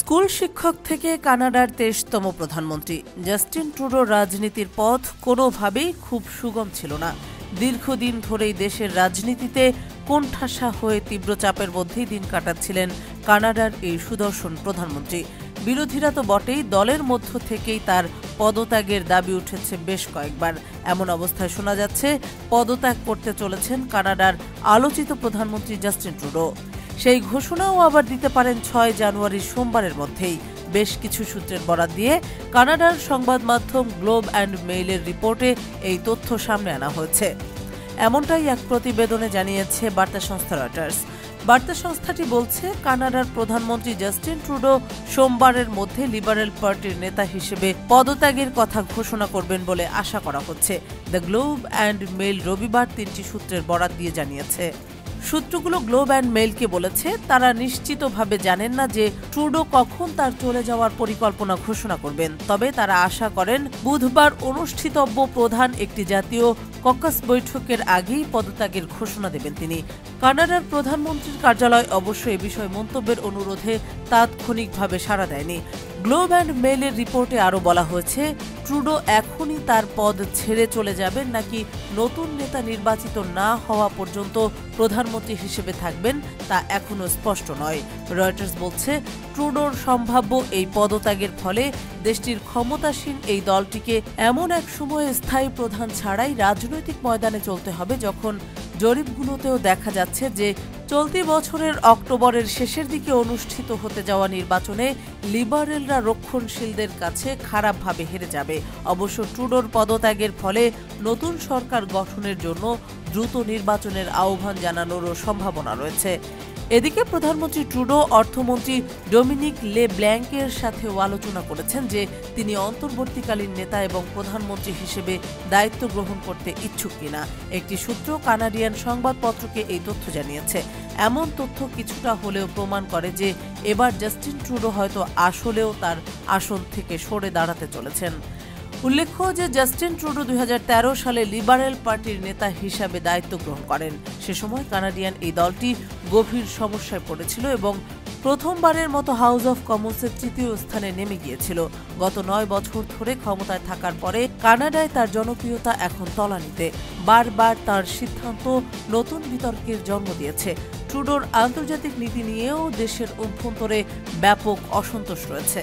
School শিক্ষক থেকে কানাডার 23তম প্রধানমন্ত্রী জাস্টিন ট্রুডোর রাজনীতির পথ কোনোভাবেই খুব সুগম ছিল না। দীর্ঘদিন ধরেই দেশের রাজনীতিতে কোণঠাসা হয়ে তীব্র চাপের মধ্যেই দিন কাটাচ্ছিলেন কানাডার এই সুদর্শন প্রধানমন্ত্রী। বিরোধীরা তো বটেই, দলের মধ্য থেকেই তার পদত্যাগের দাবি উঠেছে বেশ কয়েকবার। এমন অবস্থায় শোনা যাচ্ছে পদত্যাগ করতে চলেছেন কানাডার আলোচিত প্রধানমন্ত্রী জাস্টিন ট্রুডো। সেই ঘোষণাও আবার দিতে পারেন 6 জানুয়ারি সোমবারের মধ্যেই। বেশ কিছু সূত্রের বরাত দিয়ে কানাডার সংবাদ মাধ্যম গ্লোব অ্যান্ড মেইলের রিপোর্টে এই তথ্য সামনে আনা হয়েছে। এমনটাই এক প্রতিবেদনে জানিয়েছে বার্তা সংস্থা রয়টার্স। বার্তা সংস্থাটি বলছে, কানাডার প্রধানমন্ত্রী জাস্টিন ট্রুডো সোমবারের মধ্যে লিবারেল পার্টির নেতা হিসেবে পদত্যাগের কথা ঘোষণা করবেন বলে আশা করা হচ্ছে। দ্য গ্লোব অ্যান্ড মেইল রবিবার 3টি সূত্রের বরাত দিয়ে জানিয়েছে। সূত্রগুলো গ্লোব অ্যান্ড মেইলকে বলেছে, তারা নিশ্চিতভাবে জানেন না যে ট্রুডো কখন তার চলে যাওয়ার পরিকল্পনা ঘোষণা করবেন। তবে তারা আশা করেন বুধবার অনুষ্ঠিতব্য প্রধান একটি জাতীয় ককাস বৈঠকের আগেই পদত্যাগের ঘোষণা দেবেন তিনি। কানাডার প্রধানমন্ত্রীর কার্যালয় অবশ্য এ বিষয়ে মন্তব্যের অনুরোধে তাৎক্ষণিকভাবে সাড়া দেয়নি। গ্লোব অ্যান্ড মেইলের রিপোর্টে আরও বলা হয়েছে, ট্রুডো এখনই তার পদ ছেড়ে চলে যাবেন নাকি নতুন নেতা নির্বাচিত না হওয়া পর্যন্ত প্রধানমন্ত্রী হিসেবে থাকবেন তা এখনও স্পষ্ট নয়। রয়টার্স বলছে, ট্রুডোর সম্ভাব্য এই পদত্যাগের ফলে দেশটির ক্ষমতাসীন এই দলটিকে এমন এক সময়ে স্থায়ী প্রধান ছাড়াই রাজনৈতিক ময়দানে চলতে হবে যখন জরিপগুলোতেও দেখা যাচ্ছে যে চলতি বছরের অক্টোবরের শেষের দিকে অনুষ্ঠিত হতে যাওয়া নির্বাচনে লিবারেলরা রক্ষণশীলদের কাছে খারাপভাবে হেরে যাবে। অবশ্য ট্রুডোর পদত্যাগের ফলে নতুন সরকার গঠনের জন্য দ্রুত নির্বাচনের আহ্বান জানানোরও সম্ভাবনা রয়েছে। এদিকে প্রধানমন্ত্রী ট্রুডো অর্থমন্ত্রী ডোমিনিক লে ব্ল্যাঙ্কের সাথেও আলোচনা করেছেন যে তিনি অন্তর্বর্তীকালীন নেতা এবং প্রধানমন্ত্রী হিসেবে দায়িত্ব গ্রহণ করতে ইচ্ছুক কিনা। একটি সূত্র কানাডিয়ান সংবাদপত্রকে এই তথ্য জানিয়েছে। এমন তথ্য কিছুটা হলেও প্রমাণ করে যে এবার জাস্টিন ট্রুডো হয়তো আসলেও তার আসন থেকে সরে দাঁড়াতে চলেছেন। উল্লেখ্য যে জাস্টিন ট্রুডো 2013 সালে লিবারেল পার্টির নেতা হিসাবে দায়িত্ব গ্রহণ করেন। সে সময় কানাডিয়ান এই দলটি গভীর সমস্যায় পড়েছিল এবং প্রথমবারের মতো হাউস অব কমন্সের 3য় স্থানে নেমে গিয়েছিল। গত 9 বছর ধরে ক্ষমতায় থাকার পরে কানাডায় তার জনপ্রিয়তা এখন তলানিতে। বারবার তার সিদ্ধান্ত নতুন বিতর্কের জন্ম দিয়েছে। ট্রুডোর আন্তর্জাতিক নীতি নিয়েও দেশের অভ্যন্তরে ব্যাপক অসন্তোষ রয়েছে।